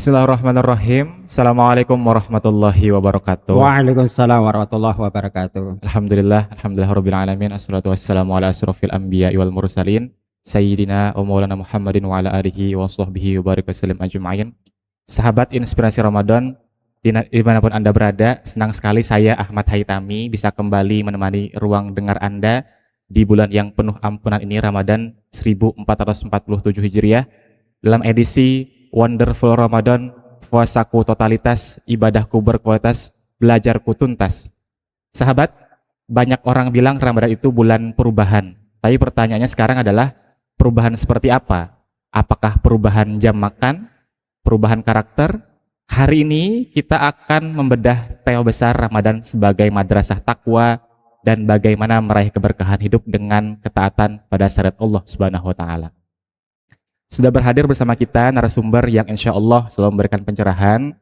Bismillahirrahmanirrahim. Assalamualaikum warahmatullahi wabarakatuh. Waalaikumsalam warahmatullahi wabarakatuh. Alhamdulillahirabbil alamin. Assalatu wassalamu ala asrofil anbiya'i wal mursalin sayyidina wa maulana Muhammadin wa ala alihi wa sahbihi wa barik wasallam ajma'in. Sahabat Inspirasi Ramadan dimanapun Anda berada, senang sekali saya Ahmad Haitami bisa kembali menemani ruang dengar Anda di bulan yang penuh ampunan ini, Ramadan 1447 Hijriah, dalam edisi Wonderful Ramadan, puasaku totalitas, ibadahku berkualitas, belajarku tuntas. Sahabat, banyak orang bilang Ramadan itu bulan perubahan. Tapi pertanyaannya sekarang adalah, perubahan seperti apa? Apakah perubahan jam makan? Perubahan karakter? Hari ini kita akan membedah tema besar Ramadan sebagai madrasah takwa dan bagaimana meraih keberkahan hidup dengan ketaatan pada syariat Allah Subhanahu wa taala. Sudah berhadir bersama kita narasumber yang insya Allah selalu memberikan pencerahan.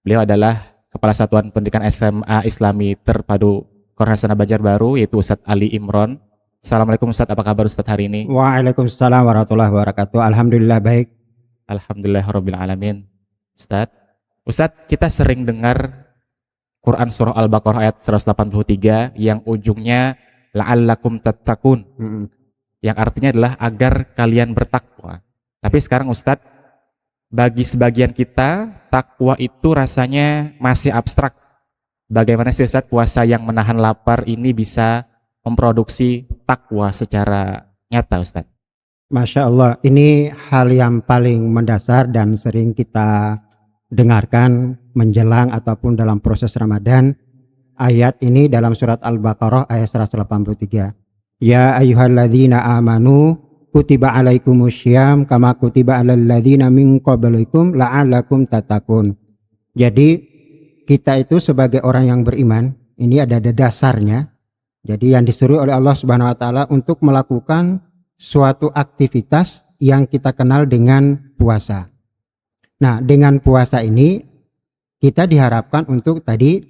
Beliau adalah Kepala Satuan Pendidikan SMA Islami Terpadu Kornasana Banjarbaru, yaitu Ustadz Ali Imron. Assalamualaikum Ustadz, apa kabar Ustadz hari ini? Waalaikumsalam warahmatullahi wabarakatuh. Alhamdulillah baik. Alhamdulillahirabbil alamin. Ustadz, kita sering dengar Quran Surah Al-Baqarah ayat 183 yang ujungnya la'allakum tattaqun, yang artinya adalah agar kalian bertakwa. Tapi sekarang Ustadz, bagi sebagian kita, takwa itu rasanya masih abstrak. Bagaimana sih Ustadz puasa yang menahan lapar ini bisa memproduksi takwa secara nyata Ustadz? Masya Allah, ini hal yang paling mendasar dan sering kita dengarkan menjelang ataupun dalam proses Ramadan. Ayat ini dalam surat Al-Baqarah ayat 183. Ya ayyuhalladzina amanu kutiba alaikumussyam kama kutiba alal ladzina min qablikum la'allakum tattaqun. Jadi kita itu sebagai orang yang beriman, ini ada dasarnya. Jadi yang disuruh oleh Allah Subhanahu wa taala untuk melakukan suatu aktivitas yang kita kenal dengan puasa. Nah, dengan puasa ini kita diharapkan untuk tadi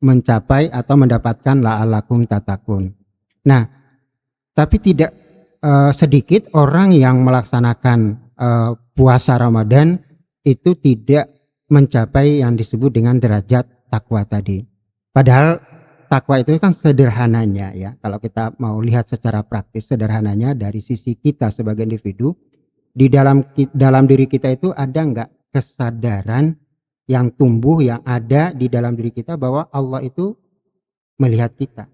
mencapai atau mendapatkan la'allakum tattaqun. Nah, tapi tidak sedikit orang yang melaksanakan puasa Ramadan itu tidak mencapai yang disebut dengan derajat takwa tadi. Padahal takwa itu kan sederhananya ya, kalau kita mau lihat secara praktis, sederhananya dari sisi kita sebagai individu, di dalam diri kita itu ada enggak kesadaran yang tumbuh, yang ada di dalam diri kita bahwa Allah itu melihat kita,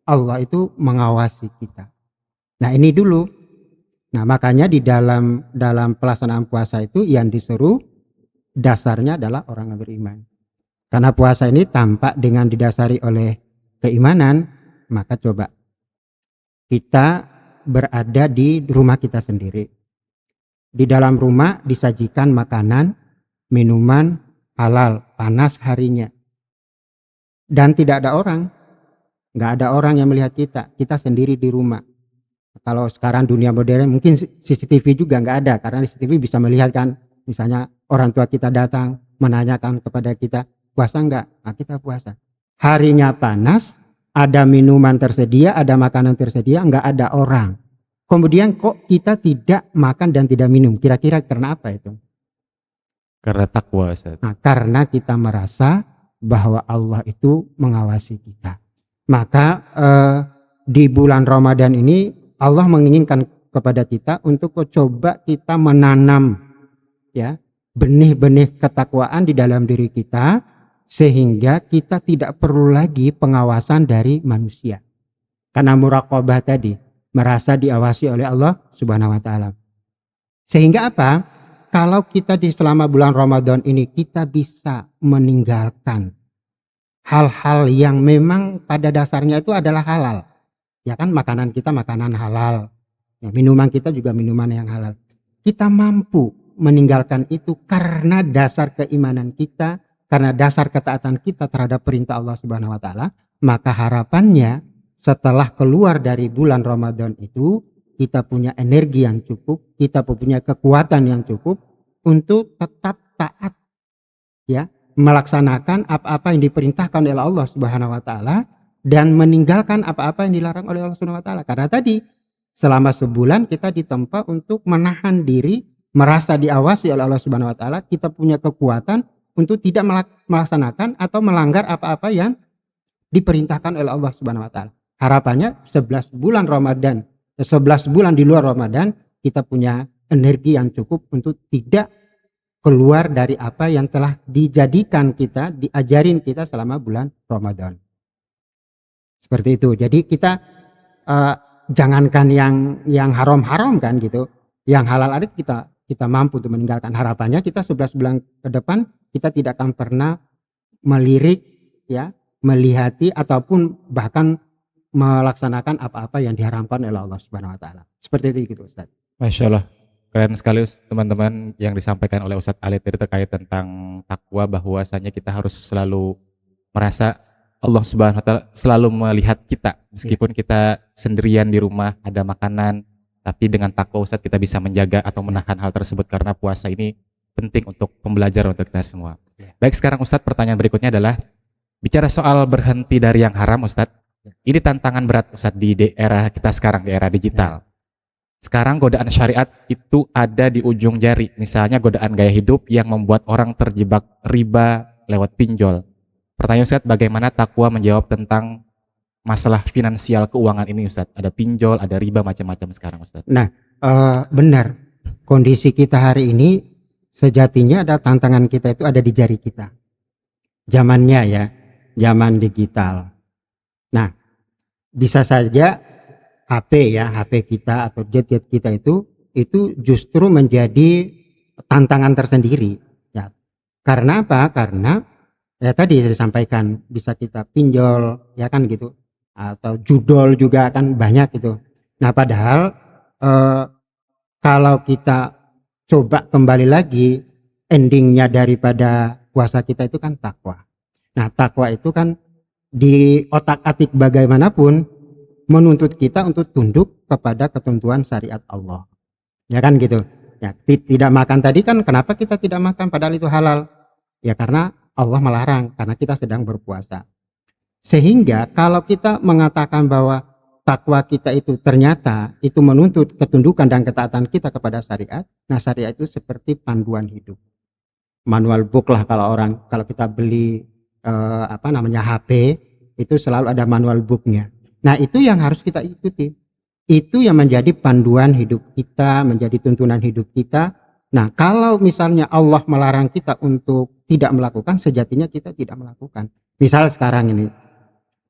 Allah itu mengawasi kita. Nah ini dulu. Nah makanya di dalam pelaksanaan puasa itu yang disuruh dasarnya adalah orang yang beriman. Karena puasa ini tampak dengan didasari oleh keimanan, maka coba kita berada di rumah kita sendiri. Di dalam rumah disajikan makanan, minuman halal, panas harinya. Dan tidak ada orang, nggak ada orang yang melihat kita sendiri di rumah. Kalau sekarang dunia modern mungkin CCTV juga nggak ada, karena CCTV bisa melihat kan, misalnya orang tua kita datang menanyakan kepada kita puasa nggak, nah kita puasa. Harinya panas, ada minuman tersedia, ada makanan tersedia, nggak ada orang. Kemudian kok kita tidak makan dan tidak minum? Kira-kira karena apa itu? Karena takwa Ustaz. Nah, karena kita merasa bahwa Allah itu mengawasi kita. Maka di bulan Ramadan ini Allah menginginkan kepada kita untuk coba kita menanam ya benih-benih ketakwaan di dalam diri kita, sehingga kita tidak perlu lagi pengawasan dari manusia. Karena muraqabah tadi, merasa diawasi oleh Allah Subhanahu wa taala. Sehingga apa? Kalau kita di selama bulan Ramadan ini kita bisa meninggalkan hal-hal yang memang pada dasarnya itu adalah halal. Ya kan, makanan kita makanan halal, ya, minuman kita juga minuman yang halal. Kita mampu meninggalkan itu karena dasar keimanan kita, karena dasar ketaatan kita terhadap perintah Allah Subhanahu wa taala. Maka harapannya setelah keluar dari bulan Ramadan itu kita punya energi yang cukup, kita punya kekuatan yang cukup untuk tetap taat ya, melaksanakan apa-apa yang diperintahkan oleh Allah Subhanahu wa taala dan meninggalkan apa-apa yang dilarang oleh Allah Subhanahu wa taala. Karena tadi selama sebulan kita ditempa untuk menahan diri merasa diawasi oleh Allah Subhanahu wa taala, kita punya kekuatan untuk tidak melaksanakan atau melanggar apa-apa yang diperintahkan oleh Allah Subhanahu wa taala. Harapannya 11 bulan Ramadan, 11 bulan di luar Ramadan kita punya energi yang cukup untuk tidak keluar dari apa yang telah dijadikan kita, diajarin kita selama bulan Ramadan. Seperti itu. Jadi kita jangankan yang haram-haram kan gitu, yang halal ada kita mampu untuk meninggalkan. Harapannya kita 11 bulan ke depan kita tidak akan pernah melirik ya, melihati ataupun bahkan melaksanakan apa-apa yang diharamkan oleh Allah Subhanahu wa taala. Seperti itu gitu Ustaz. Masya Allah, keren sekali teman-teman yang disampaikan oleh Ustadz Ali tadi terkait tentang takwa, bahwasanya kita harus selalu merasa Allah Subhanahu wa taala selalu melihat kita meskipun kita sendirian di rumah ada makanan, tapi dengan takwa Ustadz kita bisa menjaga atau menahan hal tersebut, karena puasa ini penting untuk pembelajaran untuk kita semua. Baik, sekarang Ustadz, pertanyaan berikutnya adalah bicara soal berhenti dari yang haram Ustadz. Ini tantangan berat Ustadz di era kita sekarang, di era digital. Sekarang godaan syariat itu ada di ujung jari. Misalnya godaan gaya hidup yang membuat orang terjebak riba lewat pinjol. Pertanyaan Ustadz, bagaimana takwa menjawab tentang masalah finansial keuangan ini Ustadz? Ada pinjol, ada riba, macam-macam sekarang Ustadz. Nah, benar. Kondisi kita hari ini sejatinya ada tantangan kita itu ada di jari kita. Zamannya ya, zaman digital. Nah, bisa saja HP kita atau gadget kita itu justru menjadi tantangan tersendiri. Ya. Karena apa? Karena ya tadi saya sampaikan bisa kita pinjol, ya kan gitu, atau judol juga kan banyak gitu. Nah, padahal kalau kita coba kembali lagi, endingnya daripada puasa kita itu kan takwa. Nah, takwa itu kan di otak-atik bagaimanapun menuntut kita untuk tunduk kepada ketentuan syariat Allah. Ya kan gitu. Ya, tidak makan tadi kan kenapa kita tidak makan padahal itu halal? Ya karena Allah melarang, karena kita sedang berpuasa. Sehingga kalau kita mengatakan bahwa takwa kita itu ternyata itu menuntut ketundukan dan ketaatan kita kepada syariat, nah syariat itu seperti panduan hidup. Manual book lah kalau kita beli HP itu selalu ada manual booknya. Nah itu yang harus kita ikuti. Itu yang menjadi panduan hidup kita, menjadi tuntunan hidup kita. Nah kalau misalnya Allah melarang kita untuk tidak melakukan, sejatinya kita tidak melakukan. Misal sekarang ini,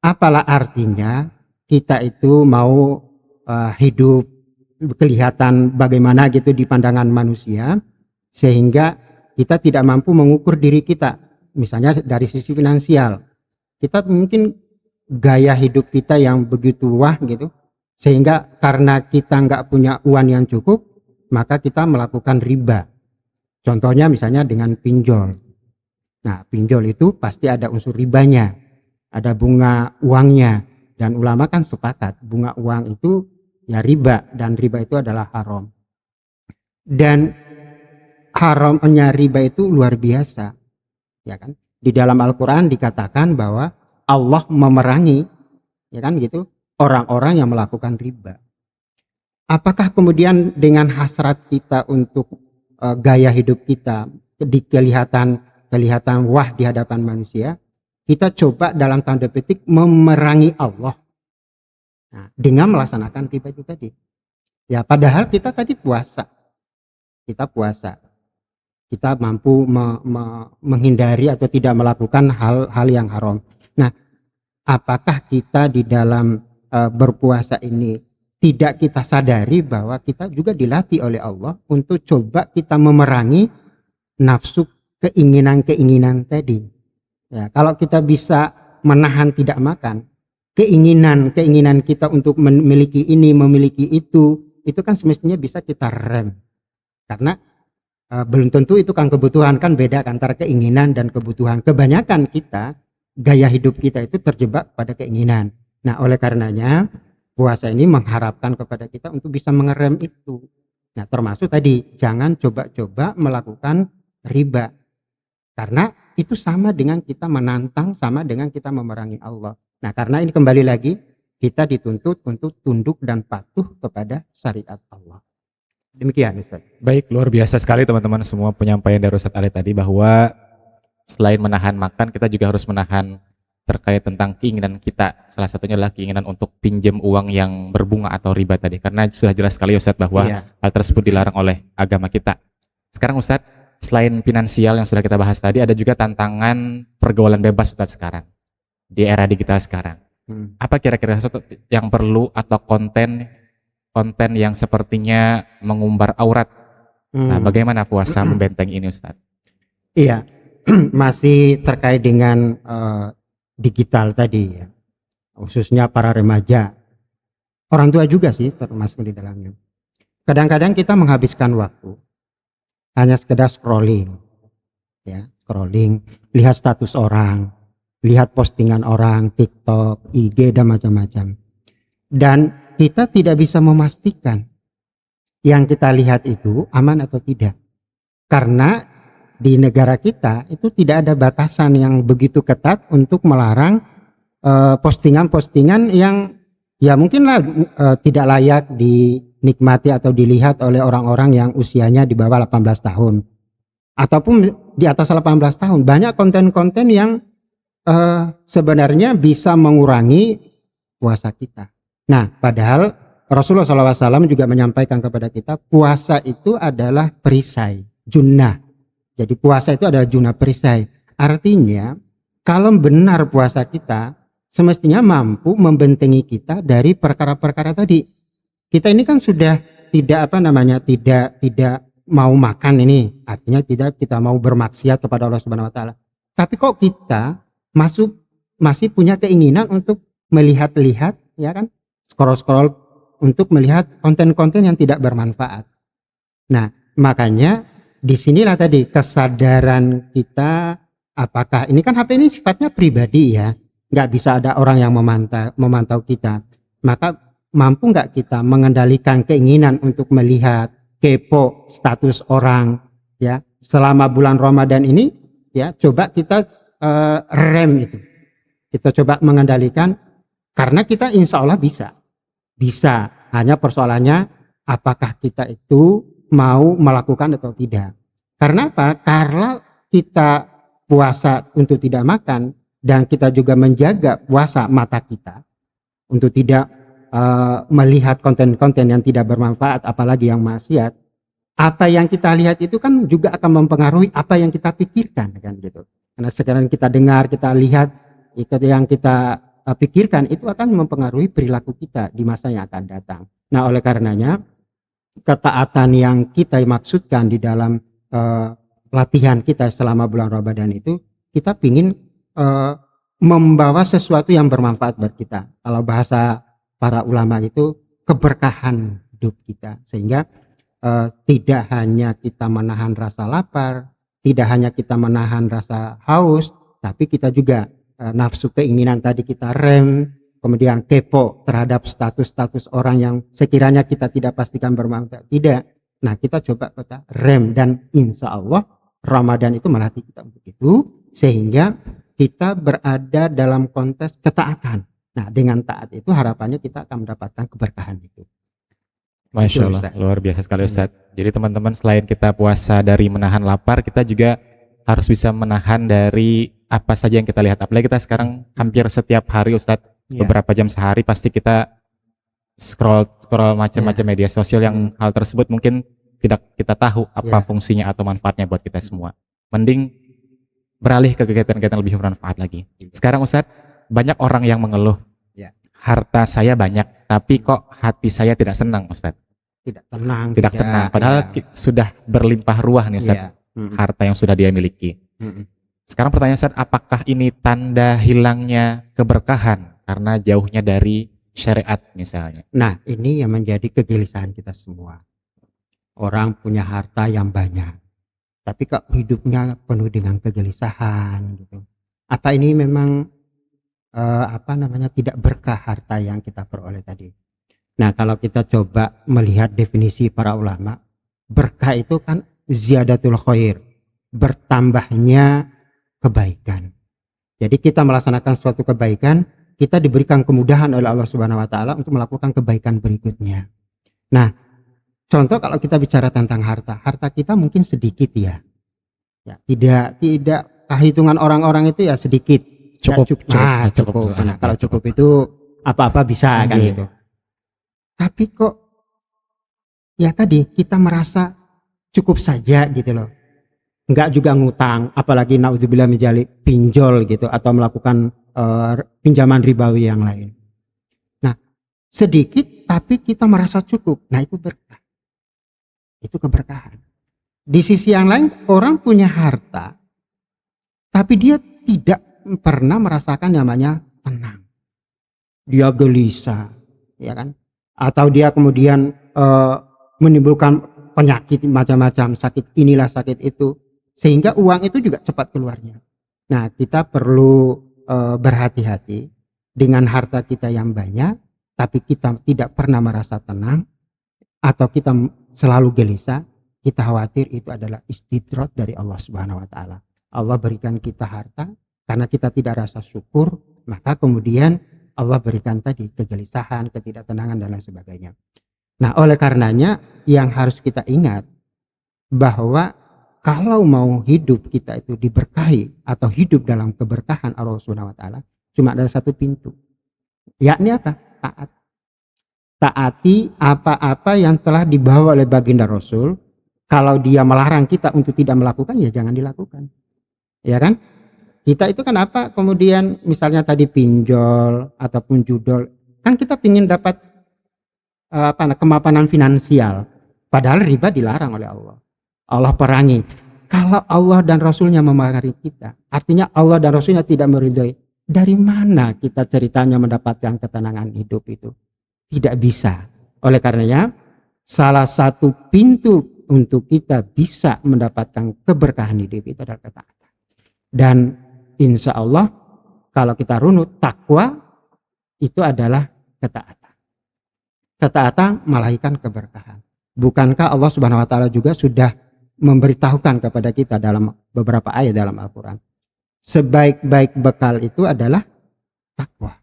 apalah artinya kita itu mau hidup kelihatan bagaimana gitu di pandangan manusia, sehingga kita tidak mampu mengukur diri kita. Misalnya dari sisi finansial, kita mungkin gaya hidup kita yang begitu wah gitu, sehingga karena kita nggak punya uang yang cukup, maka kita melakukan riba. Contohnya misalnya dengan pinjol. Nah, pinjol itu pasti ada unsur ribanya, ada bunga uangnya, dan ulama kan sepakat bunga uang itu ya riba, dan riba itu adalah haram. Dan haramnya riba itu luar biasa. Ya kan? Di dalam Al-Qur'an dikatakan bahwa Allah memerangi, ya kan gitu, orang-orang yang melakukan riba. Apakah kemudian dengan hasrat kita untuk gaya hidup kita kelihatan wah di hadapan manusia, kita coba dalam tanda petik memerangi Allah, nah, dengan melaksanakan riba itu tadi. Ya padahal kita tadi puasa, kita mampu menghindari atau tidak melakukan hal-hal yang haram. Nah, apakah kita di dalam berpuasa ini tidak kita sadari bahwa kita juga dilatih oleh Allah untuk coba kita memerangi nafsu keinginan-keinginan tadi. Ya, kalau kita bisa menahan tidak makan, keinginan kita untuk memiliki ini, memiliki itu kan semestinya bisa kita rem. Karena belum tentu itu kan kebutuhan, kan beda antara keinginan dan kebutuhan. Kebanyakan kita, gaya hidup kita itu terjebak pada keinginan. Nah, oleh karenanya puasa ini mengharapkan kepada kita untuk bisa mengerem itu. Nah, termasuk tadi jangan coba-coba melakukan riba. Karena itu sama dengan kita menantang, sama dengan kita memerangi Allah. Nah, karena ini kembali lagi kita dituntut untuk tunduk dan patuh kepada syariat Allah. Demikian Ustaz. Baik, luar biasa sekali teman-teman semua penyampaian dari Ustadz Ali tadi, bahwa selain menahan makan, kita juga harus menahan terkait tentang keinginan kita. Salah satunya adalah keinginan untuk pinjam uang yang berbunga atau riba tadi. Karena sudah jelas sekali Ustadz bahwa Iya. hal tersebut dilarang oleh agama kita. Sekarang Ustadz, selain finansial yang sudah kita bahas tadi, ada juga tantangan pergaulan bebas Ustadz sekarang. Di era digital sekarang. Apa kira-kira yang perlu atau konten yang sepertinya mengumbar aurat? Nah, bagaimana puasa membentengi ini Ustadz? Iya, masih terkait dengan digital tadi ya, khususnya para remaja, orang tua juga sih termasuk di dalamnya. Kadang-kadang kita menghabiskan waktu hanya sekedar scrolling, ya, scrolling, lihat status orang, lihat postingan orang, TikTok, IG dan macam-macam. Dan kita tidak bisa memastikan yang kita lihat itu aman atau tidak, karena di negara kita itu tidak ada batasan yang begitu ketat untuk melarang postingan-postingan yang ya mungkinlah tidak layak dinikmati atau dilihat oleh orang-orang yang usianya di bawah 18 tahun ataupun di atas 18 tahun. Banyak konten-konten yang sebenarnya bisa mengurangi puasa kita. Nah, padahal Rasulullah SAW juga menyampaikan kepada kita, puasa itu adalah perisai, junnah. Jadi puasa itu adalah junnah, perisai. Artinya, kalau benar puasa kita, semestinya mampu membentengi kita dari perkara-perkara tadi. Kita ini kan sudah tidak tidak mau makan ini, artinya tidak kita mau bermaksiat kepada Allah Subhanahu Wa Taala. Tapi kok kita masih punya keinginan untuk melihat-lihat, ya kan? Scroll-scroll untuk melihat konten-konten yang tidak bermanfaat. Nah, makanya disinilah tadi kesadaran kita, apakah ini kan HP ini sifatnya pribadi ya, nggak bisa ada orang yang memantau kita. Maka mampu nggak kita mengendalikan keinginan untuk melihat, kepo status orang ya selama bulan Ramadan ini ya, coba kita rem itu. Kita coba mengendalikan, karena kita insya Allah bisa, hanya persoalannya apakah kita itu mau melakukan atau tidak. Karena apa? Karena kita puasa untuk tidak makan, dan kita juga menjaga puasa mata kita untuk tidak melihat konten-konten yang tidak bermanfaat, apalagi yang maksiat. Apa yang kita lihat itu kan juga akan mempengaruhi apa yang kita pikirkan, kan gitu. Karena sekarang kita dengar, kita lihat, yang kita pikirkan itu akan mempengaruhi perilaku kita di masa yang akan datang. Nah, oleh karenanya ketaatan yang kita maksudkan di dalam latihan kita selama bulan Ramadan itu, kita ingin membawa sesuatu yang bermanfaat buat kita. Kalau bahasa para ulama itu keberkahan hidup kita, sehingga tidak hanya kita menahan rasa lapar, tidak hanya kita menahan rasa haus, tapi kita juga nafsu keinginan tadi kita rem, kemudian kepo terhadap status-status orang yang sekiranya kita tidak pastikan bermanfaat, tidak. Nah, kita coba kita rem, dan insya Allah Ramadan itu melatih kita untuk itu, sehingga kita berada dalam konteks ketaatan. Nah, dengan taat itu harapannya kita akan mendapatkan keberkahan itu. Masya Allah, luar biasa sekali Ustadz. Jadi teman-teman, selain kita puasa dari menahan lapar, kita juga harus bisa menahan dari apa saja yang kita lihat. Apalagi kita sekarang hampir setiap hari Ustadz, beberapa jam sehari pasti kita scroll macam-macam media sosial yang hal tersebut mungkin tidak kita tahu apa fungsinya atau manfaatnya buat kita semua. Mending beralih ke kegiatan-kegiatan lebih bermanfaat lagi. Sekarang Ustadz, banyak orang yang mengeluh, harta saya banyak, tapi kok hati saya tidak senang Ustadz. Tidak tenang. Tidak tenang, padahal sudah berlimpah ruah nih Ustadz, harta yang sudah dia miliki. Sekarang pertanyaan Ustadz, apakah ini tanda hilangnya keberkahan karena jauhnya dari syariat misalnya? Nah, ini yang menjadi kegelisahan kita semua. Orang punya harta yang banyak, tapi kok hidupnya penuh dengan kegelisahan gitu. Apa ini memang tidak berkah harta yang kita peroleh tadi? Nah, kalau kita coba melihat definisi para ulama, berkah itu kan ziyadatul khair, bertambahnya kebaikan. Jadi kita melaksanakan suatu kebaikan, kita diberikan kemudahan oleh Allah Subhanahu Wa Taala untuk melakukan kebaikan berikutnya. Nah, contoh kalau kita bicara tentang harta kita mungkin sedikit ya. Ya, tidak hitungan orang-orang itu ya sedikit. Cukup, Ya, cukup. Nah, kalau cukup itu apa-apa bisa kan Iya. gitu. Tapi kok ya tadi kita merasa cukup saja gitu loh. Enggak juga ngutang, apalagi naudzubillah menjadi pinjol gitu atau melakukan pinjaman ribawi yang lain. Nah, sedikit tapi kita merasa cukup. Nah, itu berkah. Itu keberkahan. Di sisi yang lain orang punya harta tapi dia tidak pernah merasakan namanya tenang. Dia gelisah, ya kan? Atau dia kemudian menimbulkan penyakit macam-macam, sakit inilah sakit itu, sehingga uang itu juga cepat keluarnya. Nah, kita perlu berhati-hati dengan harta kita yang banyak, tapi kita tidak pernah merasa tenang, atau kita selalu gelisah. Kita khawatir itu adalah istidraj dari Allah Subhanahu wa taala. Allah berikan kita harta karena kita tidak rasa syukur, maka kemudian Allah berikan tadi kegelisahan, ketidaktenangan dan lain sebagainya. Nah, oleh karenanya yang harus kita ingat bahwa kalau mau hidup kita itu diberkahi atau hidup dalam keberkahan Allah Subhanahu wa taala, cuma ada satu pintu. Yakni apa? Taat. Taati apa-apa yang telah dibawa oleh baginda Rasul. Kalau dia melarang kita untuk tidak melakukan, ya jangan dilakukan. Ya kan? Kita itu kan apa? Kemudian misalnya tadi pinjol ataupun judol, kan kita ingin dapat kemapanan finansial. Padahal riba dilarang oleh Allah. Allah perangi. Kalau Allah dan Rasulnya memerangi kita, artinya Allah dan Rasulnya tidak meridhoi. Dari mana kita ceritanya mendapatkan ketenangan hidup itu? Tidak bisa. Oleh karenanya, salah satu pintu untuk kita bisa mendapatkan keberkahan hidup itu adalah ketaatan. Dan insya Allah kalau kita runut, takwa itu adalah ketaatan. Ketaatan melahirkan keberkahan. Bukankah Allah Subhanahu wa taala juga sudah memberitahukan kepada kita dalam beberapa ayat dalam Al-Quran, sebaik-baik bekal itu adalah takwa.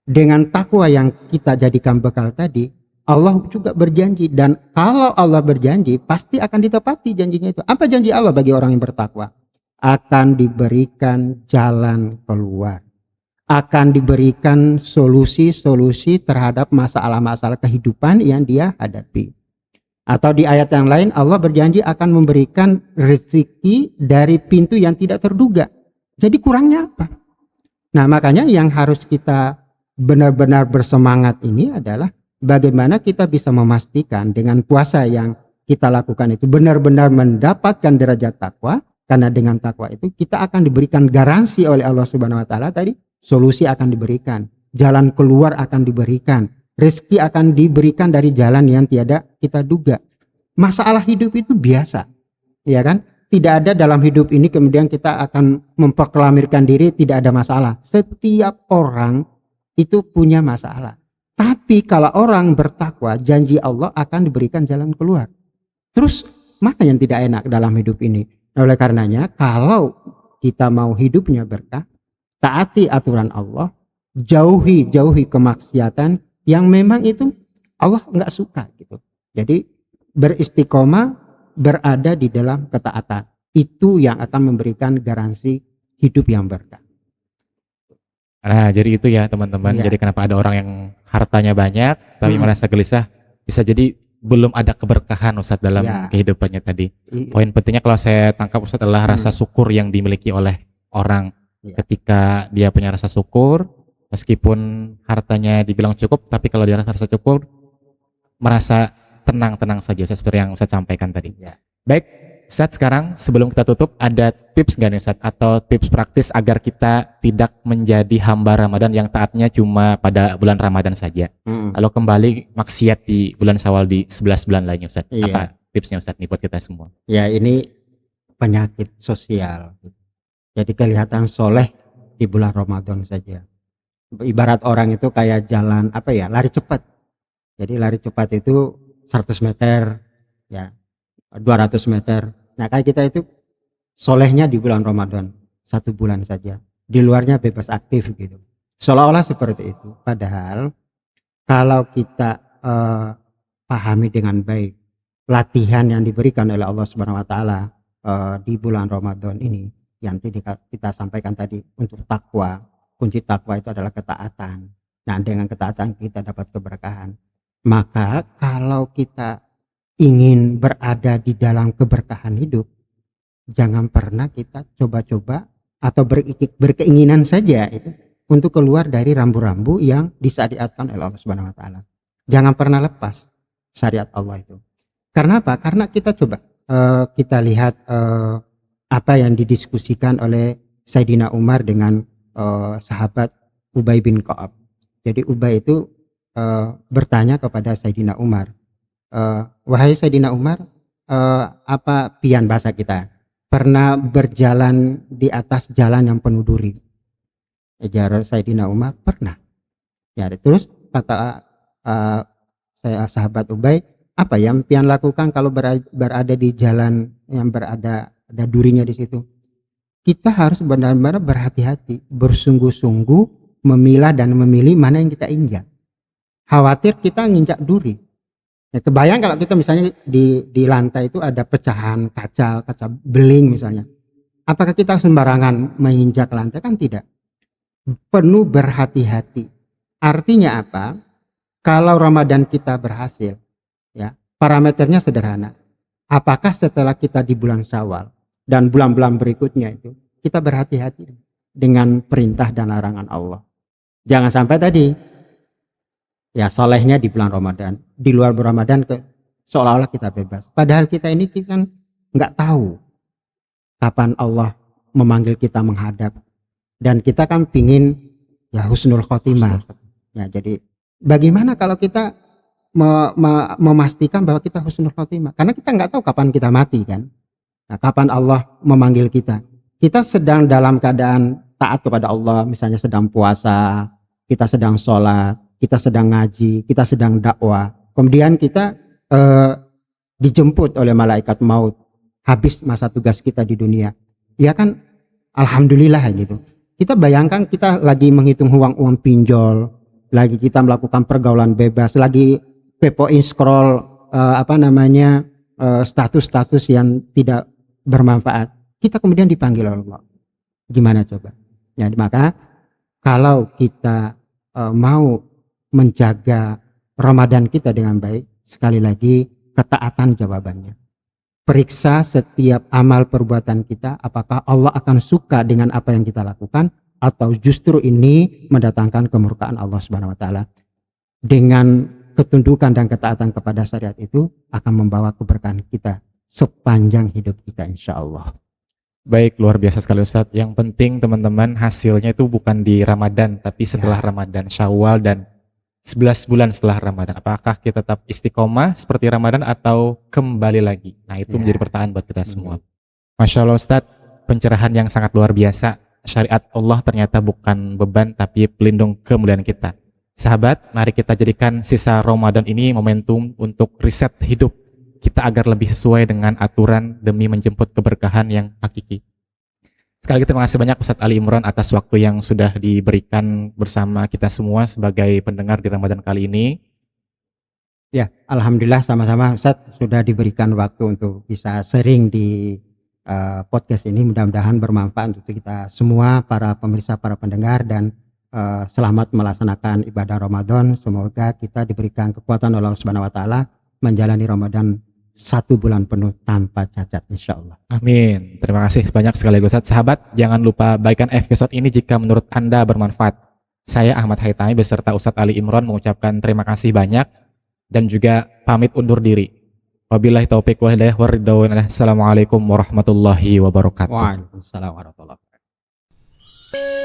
Dengan takwa yang kita jadikan bekal tadi, Allah juga berjanji, dan kalau Allah berjanji pasti akan ditepati janjinya itu. Apa janji Allah bagi orang yang bertakwa? Akan diberikan jalan keluar, akan diberikan solusi-solusi terhadap masalah-masalah kehidupan yang dia hadapi. Atau di ayat yang lain Allah berjanji akan memberikan rezeki dari pintu yang tidak terduga. Jadi kurangnya apa? Nah, makanya yang harus kita benar-benar bersemangat ini adalah bagaimana kita bisa memastikan dengan puasa yang kita lakukan itu benar-benar mendapatkan derajat takwa, karena dengan takwa itu kita akan diberikan garansi oleh Allah Subhanahu wa taala tadi, solusi akan diberikan, jalan keluar akan diberikan, rezeki akan diberikan dari jalan yang tiada kita duga. Masalah hidup itu biasa, ya kan? Tidak ada dalam hidup ini kemudian kita akan memproklamirkan diri tidak ada masalah. Setiap orang itu punya masalah. Tapi kalau orang bertakwa, janji Allah akan diberikan jalan keluar. Terus mana yang tidak enak dalam hidup ini? Oleh karenanya, kalau kita mau hidupnya berkah, taati aturan Allah, jauhi kemaksiatan yang memang itu Allah nggak suka gitu. Jadi beristiqomah, berada di dalam ketaatan. Itu yang akan memberikan garansi hidup yang berkah. Nah, jadi itu ya teman-teman. Ya. Jadi kenapa ada orang yang hartanya banyak tapi merasa gelisah? Bisa jadi belum ada keberkahan Ustadz dalam kehidupannya tadi. Poin pentingnya kalau saya tangkap Ustadz adalah rasa syukur yang dimiliki oleh orang. Ketika dia punya rasa syukur, meskipun hartanya dibilang cukup, tapi kalau dia rasa cukup, merasa tenang-tenang saja seperti yang Ustadz sampaikan tadi. Baik, Ustadz, sekarang sebelum kita tutup ada tips nggak nih Ustadz, atau tips praktis agar kita tidak menjadi hamba Ramadan yang taatnya cuma pada bulan Ramadan saja, lalu kembali maksiat di bulan Syawal di 11 bulan lainnya Ustadz. Apa tipsnya Ustadz nih buat kita semua? Ya, ini penyakit sosial. Jadi kelihatan soleh di bulan Ramadan saja. Ibarat orang itu kayak jalan lari cepat. Jadi lari cepat itu 100 meter, ya 200 meter. Nah, kayak kita itu solehnya di bulan Ramadan 1 bulan saja, di luarnya bebas aktif gitu, seolah-olah seperti itu. Padahal kalau kita pahami dengan baik latihan yang diberikan oleh Allah Subhanahu wa taala di bulan Ramadan ini yang kita sampaikan tadi untuk takwa. Kunci takwa itu adalah ketaatan. Nah, dengan ketaatan kita dapat keberkahan. Maka kalau kita ingin berada di dalam keberkahan hidup, jangan pernah kita coba-coba atau berkeinginan saja itu untuk keluar dari rambu-rambu yang disyariatkan oleh Allah Subhanahu wa taala. Jangan pernah lepas syariat Allah itu. Karena apa? Karena kita coba kita lihat apa yang didiskusikan oleh Sayyidina Umar dengan sahabat Ubay bin Ka'ab. Jadi Ubay itu bertanya kepada Sayyidina Umar, wahai Sayyidina Umar, apa pian bahasa kita? Pernah berjalan di atas jalan yang penuh duri? Jawab Sayyidina Umar, pernah. Ya, terus kata saya sahabat Ubay, apa yang pian lakukan kalau berada di jalan yang ada durinya di situ? Kita harus benar-benar berhati-hati, bersungguh-sungguh memilah dan memilih mana yang kita injak. Khawatir kita nginjak duri. Ya, kebayang kalau kita misalnya di lantai itu ada pecahan kaca beling misalnya. Apakah kita sembarangan menginjak lantai? Kan tidak. Penuh berhati-hati. Artinya apa? Kalau Ramadan kita berhasil, ya, parameternya sederhana. Apakah setelah kita di bulan Syawal dan bulan-bulan berikutnya itu kita berhati-hati dengan perintah dan larangan Allah. Jangan sampai tadi ya solehnya di bulan Ramadan, di luar Ramadan seolah-olah kita bebas. Padahal kita ini kan nggak tahu kapan Allah memanggil kita menghadap, dan kita kan pingin ya husnul khotimah. Ya, jadi bagaimana kalau kita memastikan bahwa kita husnul khotimah? Karena kita nggak tahu kapan kita mati kan. Nah, kapan Allah memanggil kita? Kita sedang dalam keadaan taat kepada Allah, misalnya sedang puasa, kita sedang sholat, kita sedang ngaji, kita sedang dakwah. Kemudian kita dijemput oleh malaikat maut, habis masa tugas kita di dunia. Ya kan, alhamdulillah gitu. Kita bayangkan kita lagi menghitung uang pinjol, lagi kita melakukan pergaulan bebas, lagi kepoin scroll status-status yang tidak bermanfaat. Kita kemudian dipanggil oleh Allah. Gimana coba? Ya, maka kalau kita mau menjaga Ramadan kita dengan baik, sekali lagi ketaatan jawabannya. Periksa setiap amal perbuatan kita, apakah Allah akan suka dengan apa yang kita lakukan atau justru ini mendatangkan kemurkaan Allah Subhanahu wa taala. Dengan ketundukan dan ketaatan kepada syariat itu akan membawa keberkahan kita sepanjang hidup kita, insya Allah. Baik, luar biasa sekali Ustadz. Yang penting teman-teman hasilnya itu bukan di Ramadan, tapi setelah Ramadan, Syawal dan 11 bulan setelah Ramadan. Apakah kita tetap istiqomah seperti Ramadan atau kembali lagi? Nah, itu menjadi pertanyaan buat kita semua. Masya Allah Ustadz, pencerahan yang sangat luar biasa. Syariat Allah ternyata bukan beban tapi pelindung kemuliaan kita. Sahabat, mari kita jadikan sisa Ramadan ini momentum untuk riset hidup kita agar lebih sesuai dengan aturan demi menjemput keberkahan yang hakiki. Sekali lagi terima kasih banyak Ustadz Ali Imran atas waktu yang sudah diberikan bersama kita semua sebagai pendengar di Ramadan kali ini. Ya, alhamdulillah sama-sama Ustadz sudah diberikan waktu untuk bisa sharing di podcast ini. Mudah-mudahan bermanfaat untuk kita semua, para pemirsa, para pendengar, dan selamat melaksanakan ibadah Ramadan. Semoga kita diberikan kekuatan Allah Subhanahu wa taala menjalani Ramadan 1 bulan penuh tanpa cacat, insya Allah. Amin. Terima kasih banyak sekali Ustadz. Sahabat, jangan lupa bagikan episode ini jika menurut Anda bermanfaat. Saya Ahmad Haitami beserta Ustadz Ali Imran mengucapkan terima kasih banyak dan juga pamit undur diri. Wabillahi taufiq wal hidayah wa ridwan. Assalamualaikum warahmatullahi wabarakatuh. Waalaikumsalam warahmatullahi wabarakatuh.